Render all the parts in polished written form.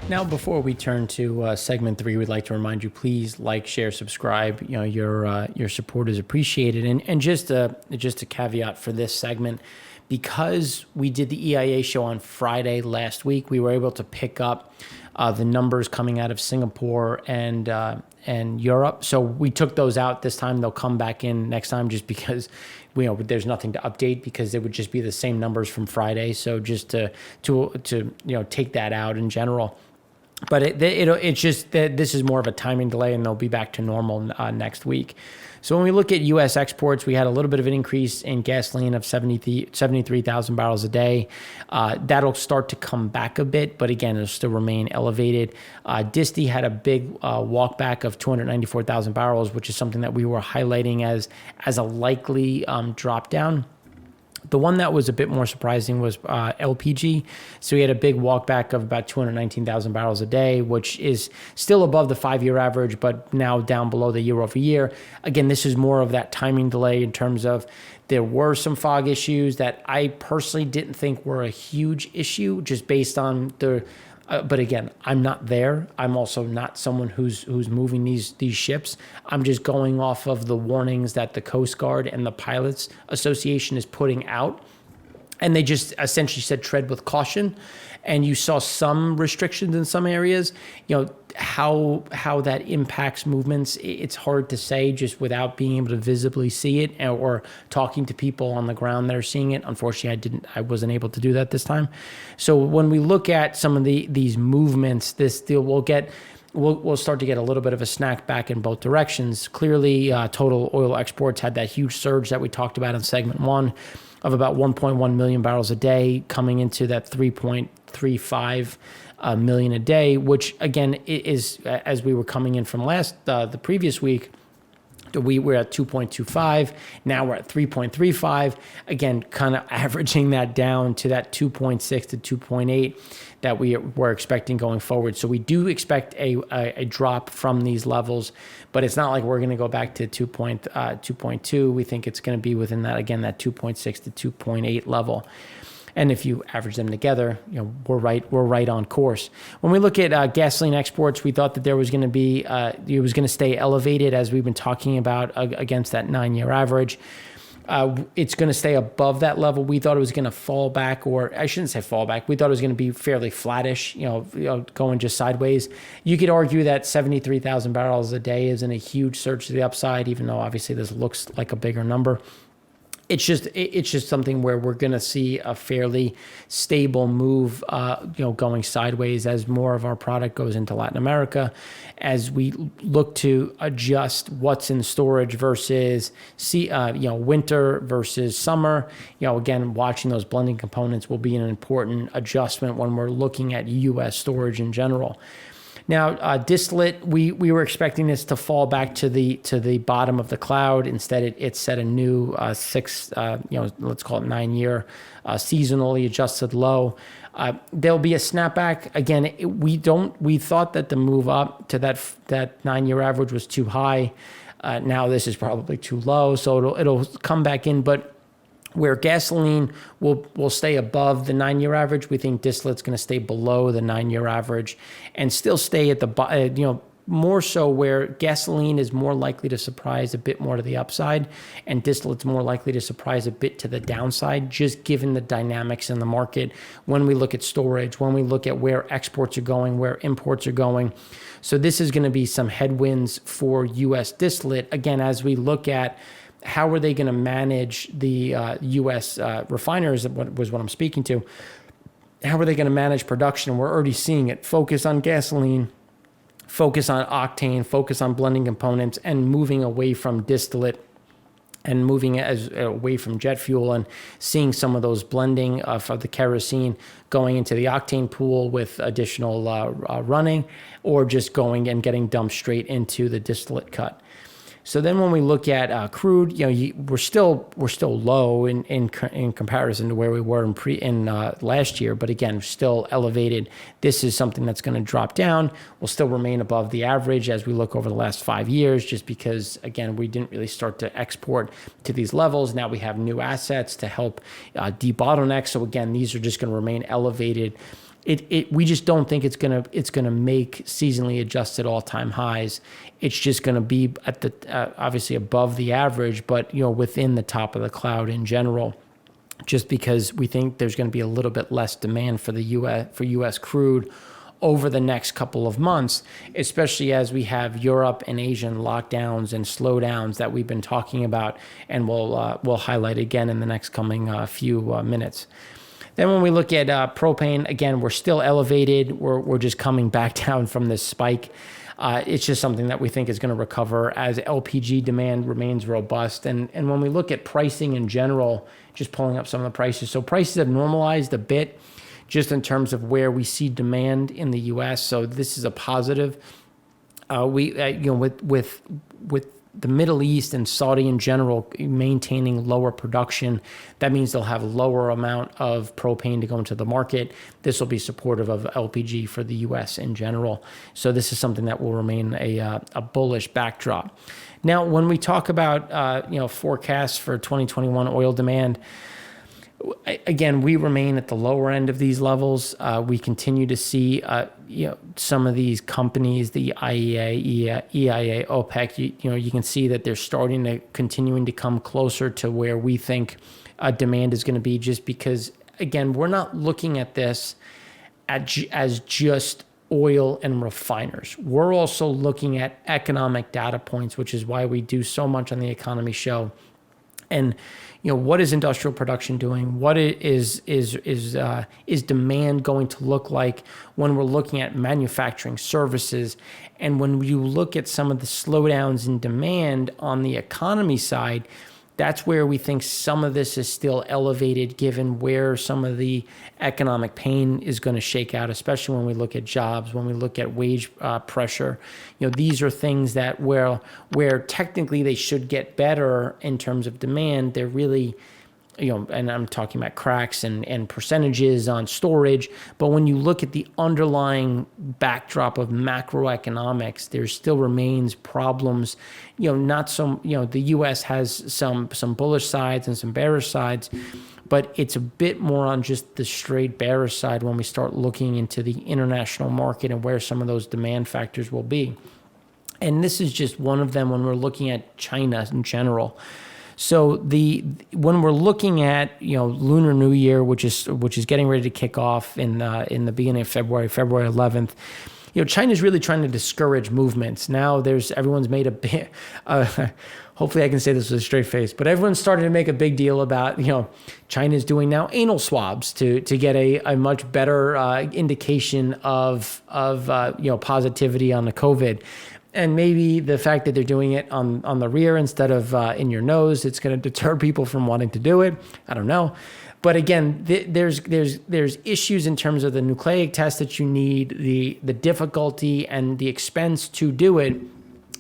Now, before we turn to segment 3, we'd like to remind you, please like, share, subscribe. Your support is appreciated. And just a caveat for this segment, because we did the EIA show on Friday last week, we were able to pick up the numbers coming out of Singapore and Europe. So we took those out this time. They'll come back in next time, just because there's nothing to update, because it would just be the same numbers from Friday. So just to take that out in general. But it's just that this is more of a timing delay, and they'll be back to normal next week. So when we look at U.S. exports, we had a little bit of an increase in gasoline of 73,000 barrels a day. That'll start to come back a bit, but again, it'll still remain elevated. Disti had a big walk back of 294,000 barrels, which is something that we were highlighting as a likely drop down. The one that was a bit more surprising was LPG. So we had a big walk back of about 219,000 barrels a day, which is still above the 5-year average, but now down below the year over year. Again, this is more of that timing delay in terms of there were some fog issues that I personally didn't think were a huge issue, just based on the. But again, I'm not there. I'm also not someone who's moving these ships. I'm just going off of the warnings that the Coast Guard and the Pilots Association is putting out. And they just essentially said tread with caution. And you saw some restrictions in some areas. How that impacts movements, it's hard to say just without being able to visibly see it or talking to people on the ground that are seeing it. Unfortunately, I wasn't able to do that this time. So when we look at some of these movements, this deal we'll start to get a little bit of a snack back in both directions. Clearly, total oil exports had that huge surge that we talked about in segment 1 of about 1.1 million barrels a day, coming into that 3.35 million a day, which again is, as we were coming in from the previous week, we were at 2.25. Now we're at 3.35. Again, kind of averaging that down to that 2.6 to 2.8 that we were expecting going forward. So we do expect a drop from these levels, but it's not like we're going to go back to 2.2. We think it's going to be within that, again, that 2.6 to 2.8 level. And if you average them together, we're right on course. When we look at gasoline exports, we thought that there was going to be it was going to stay elevated, as we've been talking about, against that 9-year average. It's going to stay above that level. We thought it was going to fall back, or I shouldn't say fall back. We thought it was going to be fairly flattish, going just sideways. You could argue that 73,000 barrels a day isn't a huge surge to the upside, even though obviously this looks like a bigger number. It's just something where we're going to see a fairly stable move, going sideways as more of our product goes into Latin America, as we look to adjust what's in storage versus winter versus summer. Again, watching those blending components will be an important adjustment when we're looking at U.S. storage in general. Now, distillate, we were expecting this to fall back to the bottom of the cloud. Instead, it set a new let's call it 9-year seasonally adjusted low. There'll be a snapback. Again, we thought that the move up to that 9-year average was too high. Now this is probably too low, so it'll come back in, but where gasoline will stay above the 9-year average, we think distillate's going to stay below the 9-year average and still stay at the more so where gasoline is more likely to surprise a bit more to the upside, and distillate's more likely to surprise a bit to the downside, just given the dynamics in the market when we look at storage, when we look at where exports are going, where imports are going. So this is going to be some headwinds for U.S. distillate, again, as we look at how are they going to manage the U.S. refiners, was what I'm speaking to. How are they going to manage production? We're already seeing it. Focus on gasoline, focus on octane, focus on blending components, and moving away from distillate and moving away from jet fuel, and seeing some of those blending of the kerosene going into the octane pool with additional running, or just going and getting dumped straight into the distillate cut. So then when we look at crude, we're still low in comparison to where we were in last year, but again, still elevated. This is something that's going to drop down. We'll still remain above the average as we look over the last 5 years, just because, again, we didn't really start to export to these levels. Now we have new assets to help debottleneck. So again, these are just going to remain elevated we just don't think it's gonna make seasonally adjusted all-time highs. It's just gonna be at the obviously above the average, but within the top of the cloud in general, just because we think there's going to be a little bit less demand for U.S. crude over the next couple of months, especially as we have Europe and Asian lockdowns and slowdowns that we've been talking about, and we'll highlight again in the next coming few minutes. Then when we look at propane, again, we're still elevated. We're just coming back down from this spike. It's just something that we think is going to recover as LPG demand remains robust. And when we look at pricing in general, just pulling up some of the prices. So prices have normalized a bit just in terms of where we see demand in the U.S. So this is a positive. With the Middle East and Saudi in general maintaining lower production, that means they'll have lower amount of propane to go into the market. This will be supportive of LPG for the U.S. in general. So this is something that will remain a bullish backdrop. Now, when we talk about forecasts for 2021 oil demand, again, we remain at the lower end of these levels. We continue to see, some of these companies, the EIA, OPEC. You can see that they're continuing to come closer to where we think demand is going to be. Just because, again, we're not looking at this as just oil and refiners. We're also looking at economic data points, which is why we do so much on the economy show. And what is industrial production doing? What is demand going to look like when we're looking at manufacturing services? And when you look at some of the slowdowns in demand on the economy side, that's where we think some of this is still elevated, given where some of the economic pain is going to shake out, especially when we look at jobs, when we look at wage pressure. These are things that where technically they should get better in terms of demand. They're really, and I'm talking about cracks and percentages on storage. But when you look at the underlying backdrop of macroeconomics, there still remains problems. The U.S. has some bullish sides and some bearish sides, but it's a bit more on just the straight bearish side when we start looking into the international market and where some of those demand factors will be. And this is just one of them when we're looking at China in general. So when we're looking at Lunar New Year, which is getting ready to kick off in the beginning of February 11th, China's really trying to discourage movements. Now everyone's made a big, hopefully I can say this with a straight face, but everyone's starting to make a big deal about, China's doing now anal swabs to get a much better indication of positivity on the COVID. And maybe the fact that they're doing it on the rear instead of in your nose, it's going to deter people from wanting to do it. I don't know. But again, there's issues in terms of the nucleic test that you need, the difficulty and the expense to do it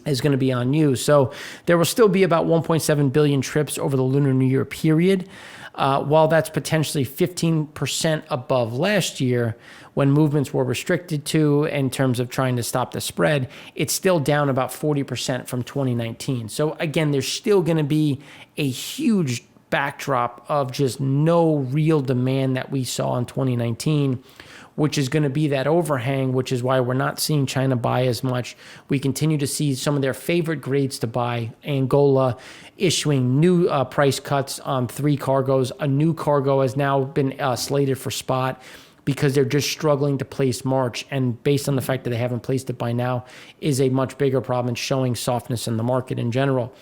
is going to be on you. So there will still be about 1.7 billion trips over the Lunar New Year period. While that's potentially 15% above last year when movements were restricted to in terms of trying to stop the spread, it's still down about 40% from 2019. So again, there's still going to be a huge backdrop of just no real demand that we saw in 2019, which is going to be that overhang, which is why we're not seeing China buy as much. We continue to see some of their favorite grades to buy, Angola, issuing new price cuts on 3 cargoes. A new cargo has now been slated for spot because they're just struggling to place March. And based on the fact that they haven't placed it by now is a much bigger problem and showing softness in the market in general.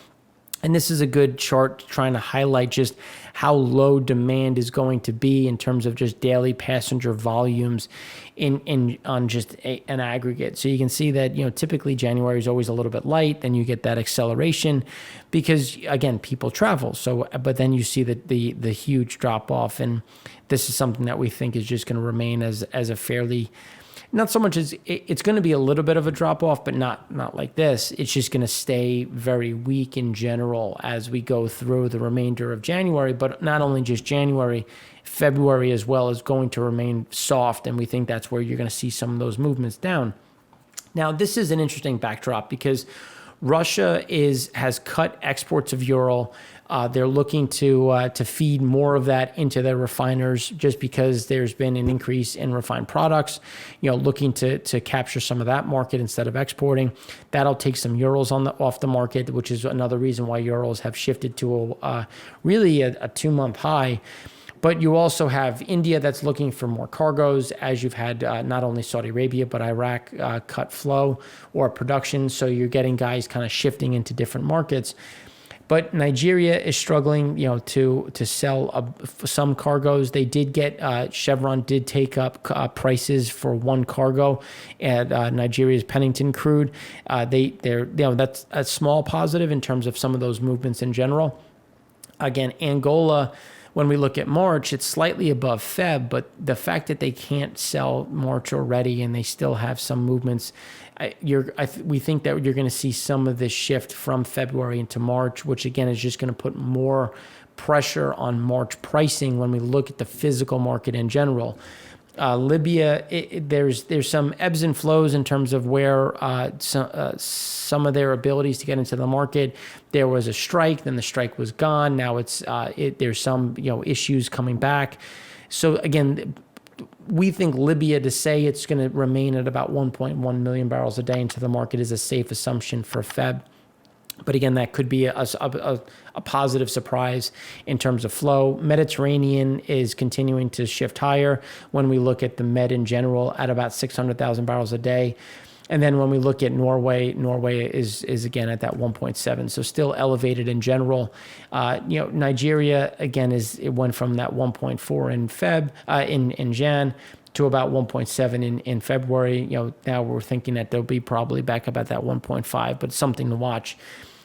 And this is a good chart trying to highlight just how low demand is going to be in terms of just daily passenger volumes on just an aggregate. So you can see that, typically January is always a little bit light, then you get that acceleration because, again, people travel. So, but then you see the huge drop off, and this is something that we think is just going to remain as a fairly, not so much as it's going to be a little bit of a drop off, but not like this. It's just going to stay very weak in general as we go through the remainder of January. But not only just January, February as well is going to remain soft, and we think that's where you're going to see some of those movements down. Now, this is an interesting backdrop because Russia has cut exports of Ural They're looking to feed more of that into their refiners just because there's been an increase in refined products, looking to capture some of that market instead of exporting. That'll take some Urals off the market, which is another reason why Urals have shifted to really a 2-month high. But you also have India that's looking for more cargoes, as you've had not only Saudi Arabia, but Iraq cut flow or production. So you're getting guys kind of shifting into different markets. But Nigeria is struggling, to sell some cargoes. They did get, Chevron did take up prices for one cargo at Nigeria's Pennington crude. That's a small positive in terms of some of those movements in general. Again, Angola, when we look at March, it's slightly above Feb, but the fact that they can't sell March already and they still have some movements, we think that you're going to see some of this shift from February into March, which again is just going to put more pressure on March pricing when we look at the physical market in general. Libya, there's some ebbs and flows in terms of where some of their abilities to get into the market. There was a strike, then the strike was gone. Now there's some issues coming back. So again, we think Libya, to say it's going to remain at about 1.1 million barrels a day into the market is a safe assumption for Feb. But again, that could be a positive surprise in terms of flow. Mediterranean is continuing to shift higher when we look at the Med in general at about 600,000 barrels a day. And then when we look at Norway is again at that 1.7, so still elevated in general. Nigeria again it went from that 1.4 in Feb in Jan to about 1.7 in February. Now we're thinking that they'll be probably back up at that 1.5, but something to watch.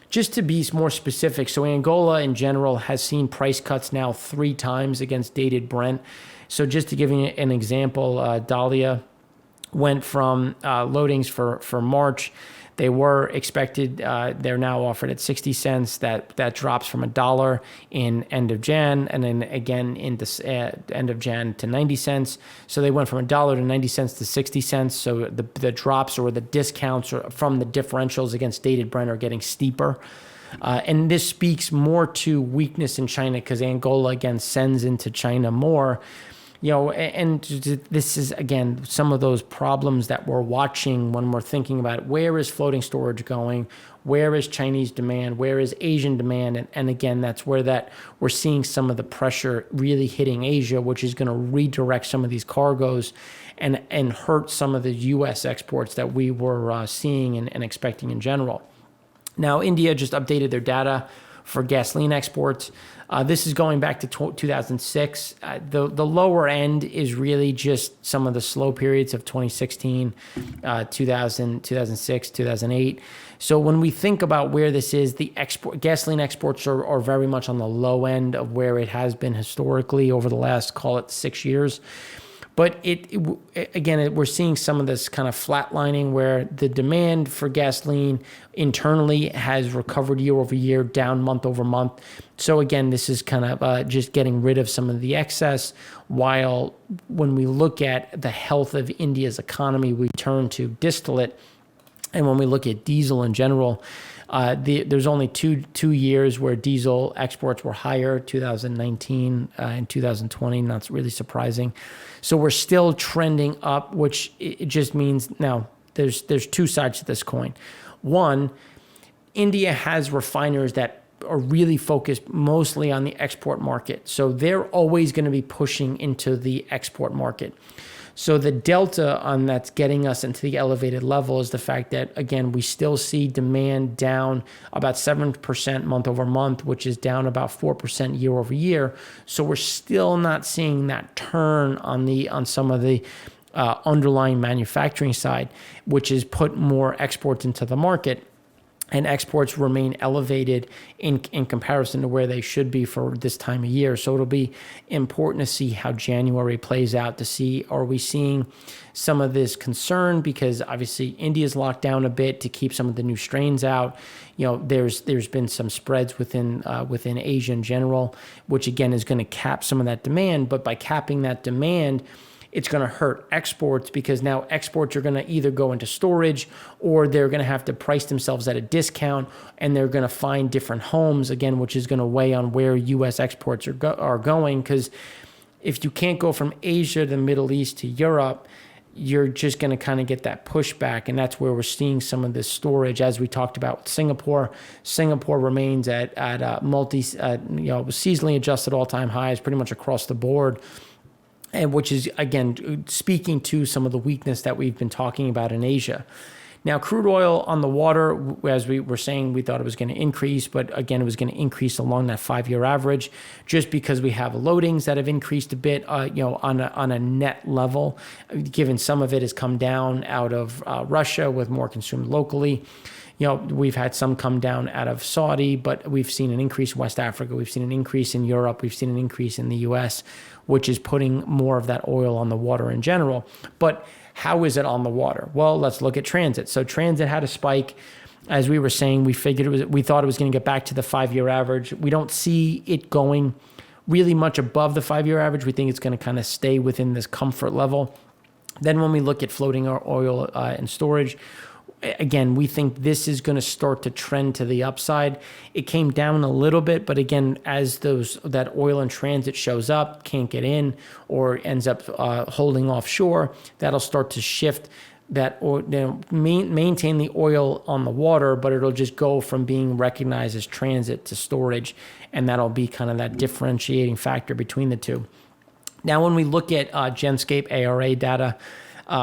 Just to be more specific, so Angola in general has seen price cuts now 3 times against dated Brent. So just to give you an example, Dahlia went from loadings for March. They were expected, they're now offered at 60 cents. That drops from $1 in end of Jan, and then again in end of Jan to 90 cents. So they went from $1 to 90 cents to 60 cents. So the drops or the discounts from the differentials against dated Brent are getting steeper. And this speaks more to weakness in China because Angola, again, sends into China more. And this is, again, some of those problems that we're watching when we're thinking about where is floating storage going, where is Chinese demand, where is Asian demand, and again, that's where we're seeing some of the pressure really hitting Asia, which is going to redirect some of these cargoes and hurt some of the U.S. exports that we were seeing and expecting in general. Now, India just updated their data for gasoline exports. This is going back to 2006. The lower end is really just some of the slow periods of 2016, 2006, 2008. So when we think about where this is, the gasoline exports are very much on the low end of where it has been historically over the last, call it 6 years. But we're seeing some of this kind of flatlining where the demand for gasoline internally has recovered year over year, down month over month. So again, this is kind of just getting rid of some of the excess, while when we look at the health of India's economy, we turn to distillate. And when we look at diesel in general, there's only two years where diesel exports were higher, 2019 and 2020. Not really surprising. So we're still trending up, which it just means now there's 2 sides to this coin. One, India has refiners that are really focused mostly on the export market. So they're always going to be pushing into the export market. So the delta on that's getting us into the elevated level is the fact that, again, we still see demand down about 7% month over month, which is down about 4% year over year. So we're still not seeing that turn on some of the underlying manufacturing side, which is put more exports into the market. And exports remain elevated in comparison to where they should be for this time of year. So it'll be important to see how January plays out, to see, are we seeing some of this concern? Because obviously India's locked down a bit to keep some of the new strains out. There's been some spreads within Asia in general, which again is going to cap some of that demand. But by capping that demand, it's going to hurt exports because now exports are going to either go into storage or they're going to have to price themselves at a discount, and they're going to find different homes again, which is going to weigh on where U.S. exports are going. Because if you can't go from Asia to the Middle East to Europe, you're just going to kind of get that pushback, and that's where we're seeing some of this storage, as we talked about with Singapore. Singapore remains at seasonally adjusted all-time highs pretty much across the board, and which is again speaking to some of the weakness that we've been talking about in Asia. Now, crude oil on the water, as we were saying, we thought it was going to increase, but again, it was going to increase along that 5-year average, just because we have loadings that have increased a bit, on a net level, given some of it has come down out of Russia with more consumed locally. We've had some come down out of Saudi, but we've seen an increase in West Africa. We've seen an increase in Europe. We've seen an increase in the U.S., which is putting more of that oil on the water in general. But how is it on the water? Well, let's look at transit. So transit had a spike. As we were saying, we thought it was going to get back to the 5-year average. We don't see it going really much above the 5-year average. We think it's going to kind of stay within this comfort level. Then when we look at floating oil and storage, again, we think this is going to start to trend to the upside. It came down a little bit, but again, as that oil in transit shows up, can't get in, or ends up holding offshore, that'll start to shift that, or maintain the oil on the water, but it'll just go from being recognized as transit to storage, and that'll be kind of that differentiating factor between the two. Now, when we look at Genscape ARA data,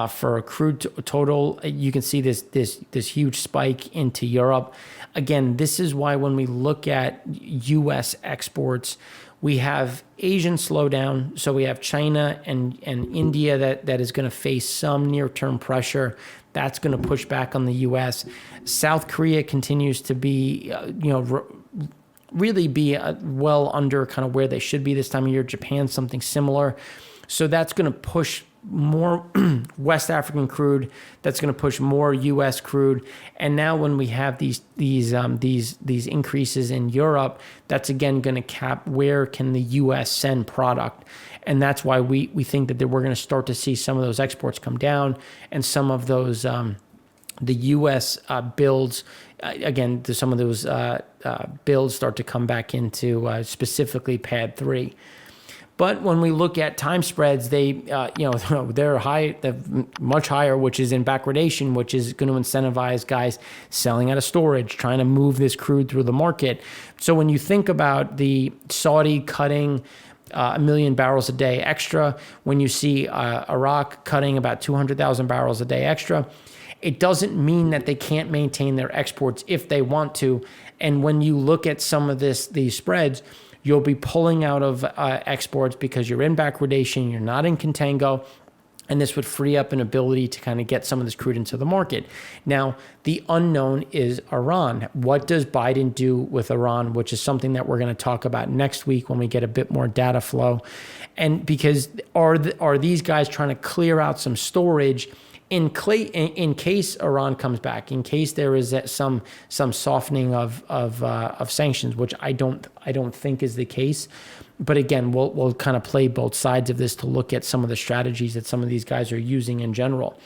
for a crude total, you can see this huge spike into Europe. Again, this is why when we look at U.S. exports, we have Asian slowdown. So we have China and India that is going to face some near-term pressure. That's going to push back on the U.S. South Korea continues to be, really be well under kind of where they should be this time of year. Japan, something similar. So that's going to push more West African crude. That's going to push more U.S. crude. And now when we have these increases in Europe, that's again going to cap where can the U.S. send product. And that's why we think that we're going to start to see some of those exports come down, and some of those the U.S. Builds, again, some of those builds start to come back into specifically PADD 3. But when we look at time spreads, they're high, they're much higher, which is in backwardation, which is going to incentivize guys selling out of storage, trying to move this crude through the market. So when you think about the Saudi cutting 1 million barrels a day extra, when you see Iraq cutting about 200,000 barrels a day extra, it doesn't mean that they can't maintain their exports if they want to. And when you look at some of these spreads, you'll be pulling out of exports because you're in backwardation, you're not in contango, and this would free up an ability to kind of get some of this crude into the market. Now, the unknown is Iran. What does Biden do with Iran, which is something that we're going to talk about next week when we get a bit more data flow. And because are these guys trying to clear out some storage in case Iran comes back, in case there is some softening of sanctions, which I don't think is the case. But again, we'll kind of play both sides of this to look at some of the strategies that some of these guys are using in general.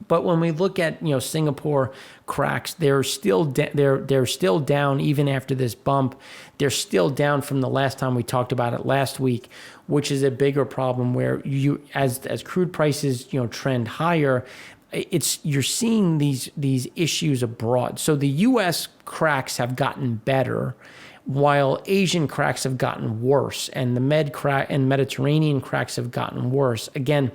But when we look at Singapore cracks, they're still down even after this bump. They're still down from the last time we talked about it last week, which is a bigger problem where as crude prices trend higher, you're seeing these issues abroad. So the U.S. cracks have gotten better, while Asian cracks have gotten worse, and the Mediterranean cracks have gotten worse. Again,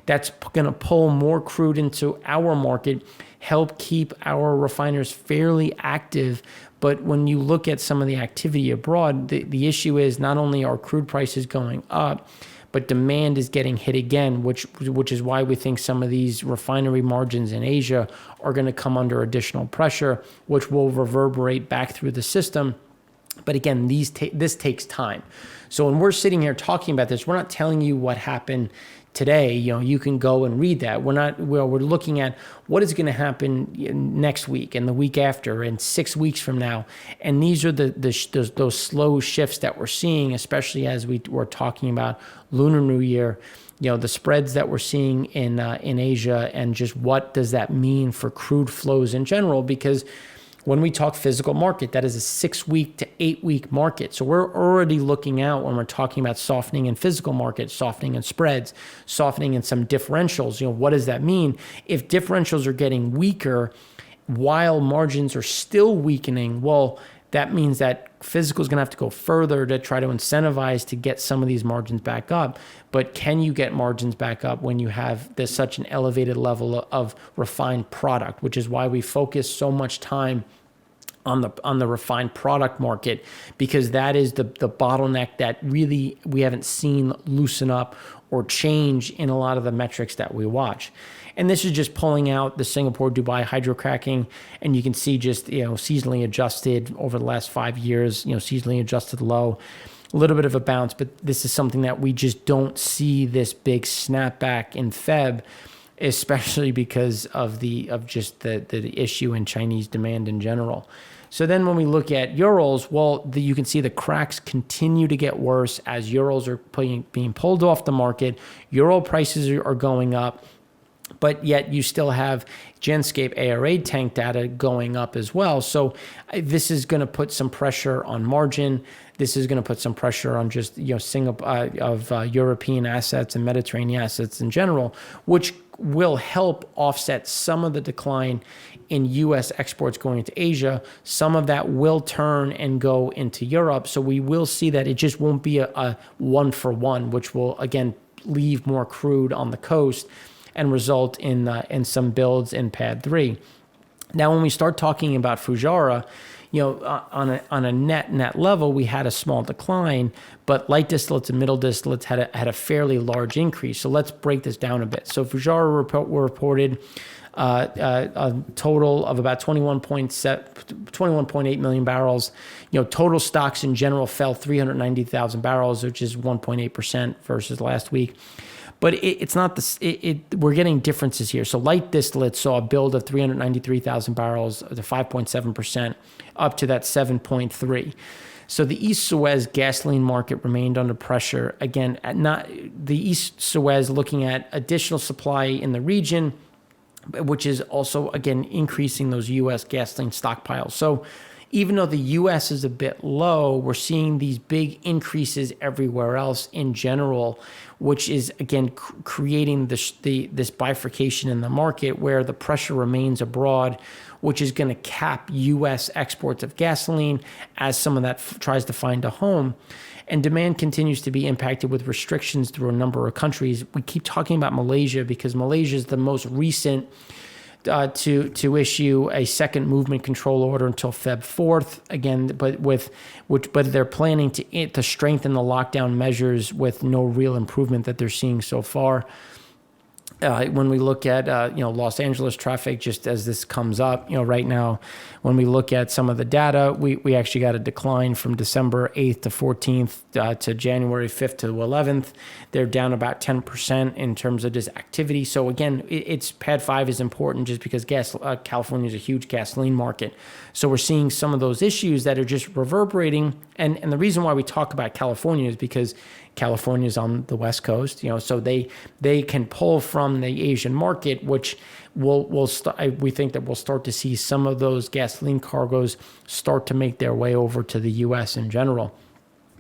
that's going to pull more crude into our market, help keep our refiners fairly active. But when you look at some of the activity abroad, the issue is not only are crude prices going up, but demand is getting hit again, which is why we think some of these refinery margins in Asia are going to come under additional pressure, which will reverberate back through the system. But again, this takes time. So when we're sitting here talking about this, we're not telling you what happened today. You can go and read that. We're looking at what is going to happen next week and the week after and 6 weeks from now. And these are those slow shifts that we're seeing, especially as we're talking about Lunar New Year. The spreads that we're seeing in Asia, and just what does that mean for crude flows in general? Because when we talk physical market, that is a 6 week to 8 week market. So we're already looking out when we're talking about softening in physical markets, softening in spreads, softening in some differentials. What does that mean? If differentials are getting weaker while margins are still weakening, well, that means that physical is going to have to go further to try to incentivize to get some of these margins back up. But can you get margins back up when you have such an elevated level of refined product, which is why we focus so much time on the refined product market, because that is the bottleneck that really we haven't seen loosen up or change in a lot of the metrics that we watch. And this is just pulling out the Singapore Dubai hydrocracking, and you can see just seasonally adjusted over the last 5 years, seasonally adjusted low, a little bit of a bounce, but this is something that we just don't see this big snapback in Feb, especially because of the issue in Chinese demand in general. So then when we look at Urals, well, you can see the cracks continue to get worse as Urals are being pulled off the market. Ural prices are going up, but yet you still have Genscape ARA tank data going up as well. So this is going to put some pressure on margin. This is going to put some pressure on just Singapore European assets and Mediterranean assets in general, which will help offset some of the decline in U.S. exports going into Asia. Some of that will turn and go into Europe. So we will see that it just won't be a one-for-one, which will, again, leave more crude on the coast and result in some builds in Pad 3. Now, when we start talking about Fujairah, on a net level, we had a small decline, but light distillates and middle distillates had a fairly large increase. So let's break this down a bit. So Fujairah reported a total of about 21.8 million barrels. Total stocks in general fell 390,000 barrels, which is 1.8% versus last week. But it's not we're getting differences here. So light distillates saw a build of 393,000 barrels to 5.7%, up to that 7.3. So the East Suez gasoline market remained under pressure. Again, the East Suez looking at additional supply in the region, which is also, again, increasing those U.S. gasoline stockpiles. So even though the U.S. is a bit low, we're seeing these big increases everywhere else in general, which is, again, creating this bifurcation in the market where the pressure remains abroad, which is going to cap U.S. exports of gasoline as some of that tries to find a home. And demand continues to be impacted with restrictions through a number of countries. We keep talking about Malaysia because Malaysia is the most recent to issue a second movement control order until Feb 4th. Again, but they're planning to strengthen the lockdown measures with no real improvement that they're seeing so far. When we look at Los Angeles traffic, just as this comes up, right now, when we look at some of the data, we actually got a decline from December 8th to 14th to January 5th to 11th. They're down about 10% in terms of just activity. So again, it's Pad 5 is important just because California is a huge gasoline market. So we're seeing some of those issues that are just reverberating. And the reason why we talk about California is because California is on the West Coast, so they can pull from the Asian market, which we think that we'll start to see some of those gasoline cargoes start to make their way over to the U.S. in general,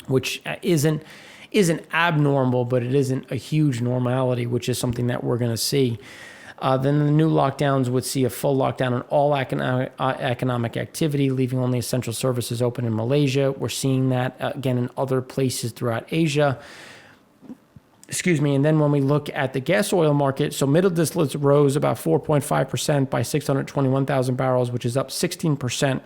which isn't abnormal, but it isn't a huge normality, which is something that we're going to see. Then the new lockdowns would see a full lockdown on all economic activity, leaving only essential services open in Malaysia. We're seeing that, again, in other places throughout Asia. And then when we look at the gas oil market, so middle distillates rose about 4.5% by 621,000 barrels, which is up 16%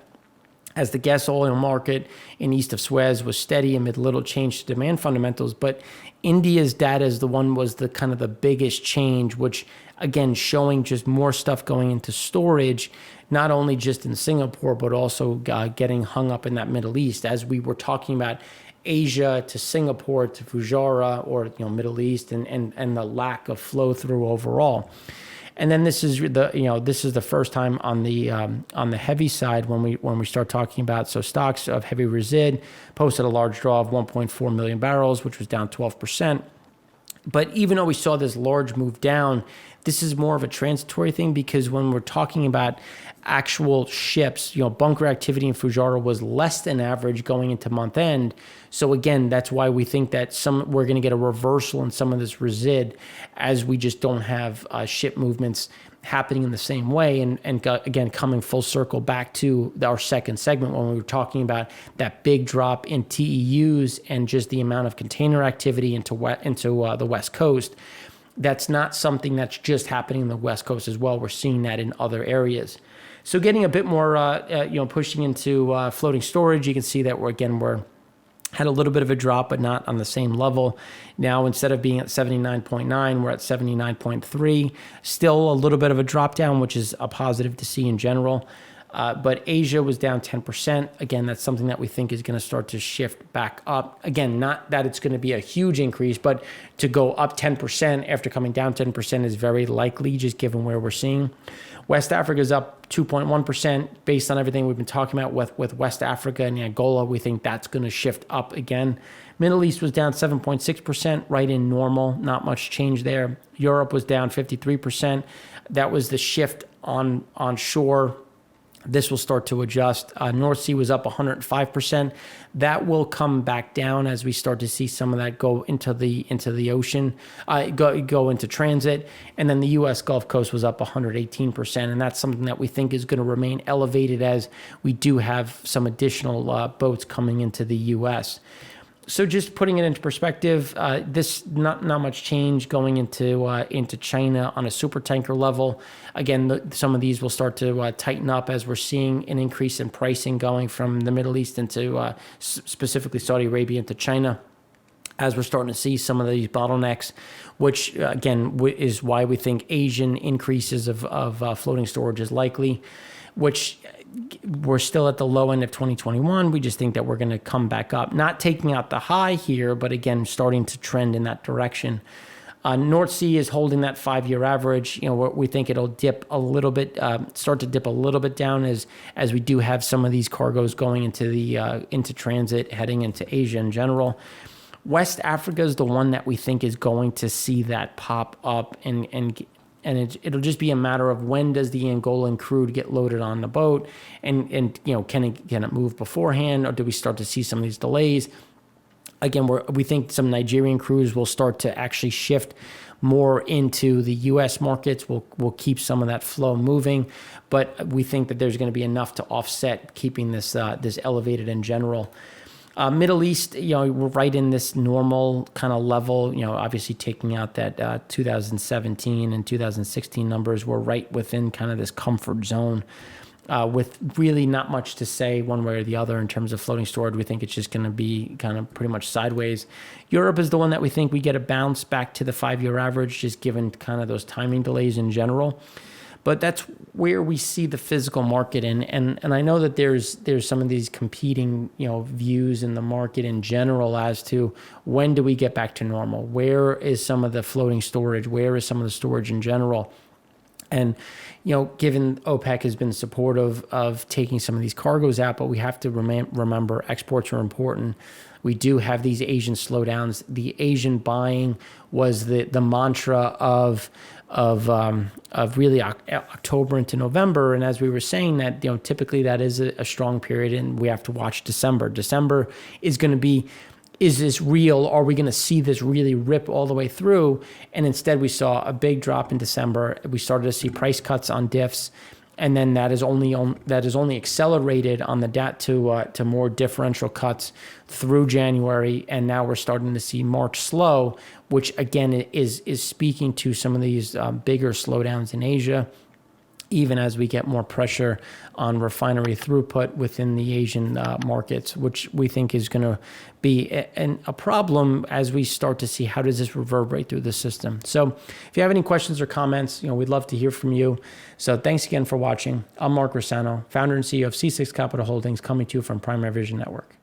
as the gas oil market in east of Suez was steady amid little change to demand fundamentals. But India's data is the one was the kind of the biggest change, which again showing just more stuff going into storage, not only just in Singapore, but also getting hung up in that Middle East. As we were talking about Asia to Singapore to Fujairah, or Middle East, and the lack of flow through overall. And then this is the first time on the heavy side when we start talking about, so stocks of heavy resid posted a large draw of 1.4 million barrels, which was down 12%. But even though we saw this large move down, this is more of a transitory thing, because when we're talking about actual ships, bunker activity in Fujairah was less than average going into month end. So again, that's why we think that we're going to get a reversal in some of this resid, as we just don't have ship movements happening in the same way. And again, coming full circle back to our second segment when we were talking about that big drop in TEUs and just the amount of container activity into the West Coast. That's not something that's just happening in the West Coast as well. We're seeing that in other areas. So getting a bit more, pushing into floating storage, you can see that we're had a little bit of a drop, but not on the same level. Now, instead of being at 79.9, we're at 79.3. Still a little bit of a drop down, which is a positive to see in general. But Asia was down 10%. Again, that's something that we think is going to start to shift back up. Again, not that it's going to be a huge increase, but to go up 10% after coming down 10% is very likely, just given where we're seeing. West Africa is up 2.1% based on everything we've been talking about with West Africa and Angola. We think that's going to shift up again. Middle East was down 7.6%, right in normal, not much change there. Europe was down 53%. That was the shift on shore. This will start to adjust. North Sea was up 105%. That will come back down as we start to see some of that go into the ocean, go into transit. And then the U.S. Gulf Coast was up 118%. And that's something that we think is going to remain elevated as we do have some additional boats coming into the U.S. So just putting it into perspective, this not much change going into China on a super tanker level. Again, some of these will start to tighten up as we're seeing an increase in pricing going from the Middle East into specifically Saudi Arabia into China, as we're starting to see some of these bottlenecks, which again is why we think Asian increases of floating storage is likely, which we're still at the low end of 2021. We just think that we're going to come back up, not taking out the high here, but again, starting to trend in that direction. North Sea is holding that 5-year average. We think it'll dip a little bit, start to dip a little bit down as we do have some of these cargoes going into transit, heading into Asia in general. West Africa is the one that we think is going to see that pop up, and it'll just be a matter of when does the Angolan crude get loaded on the boat, and can it move beforehand, or do we start to see some of these delays? Again, we think some Nigerian crudes will start to actually shift more into the U.S. markets. We'll keep some of that flow moving, but we think that there's going to be enough to offset keeping this elevated in general. Middle East, we're right in this normal kind of level, obviously taking out that 2017 and 2016 numbers, we're right within kind of this comfort zone with really not much to say one way or the other in terms of floating storage. We think it's just going to be kind of pretty much sideways. Europe is the one that we think we get a bounce back to the 5-year average, just given kind of those timing delays in general. But that's where we see the physical market in. And I know that there's some of these competing, views in the market in general as to when do we get back to normal? Where is some of the floating storage? Where is some of the storage in general? And, given OPEC has been supportive of taking some of these cargoes out, but we have to remember exports are important. We do have these Asian slowdowns. The Asian buying was the mantra of really October into November. And as we were saying that, typically that is a strong period, and we have to watch December. December is going to be, is this real? Are we going to see this really rip all the way through? And instead we saw a big drop in December. We started to see price cuts on diffs. And then that is only accelerated on the DAT to more differential cuts through January, and now we're starting to see March slow, which again is speaking to some of these bigger slowdowns in Asia. even as we get more pressure on refinery throughput within the Asian markets, which we think is going to be a problem as we start to see how does this reverberate through the system. So if you have any questions or comments, we'd love to hear from you. So thanks again for watching. I'm Mark Rossano, founder and CEO of C6 Capital Holdings, coming to you from Primary Vision Network.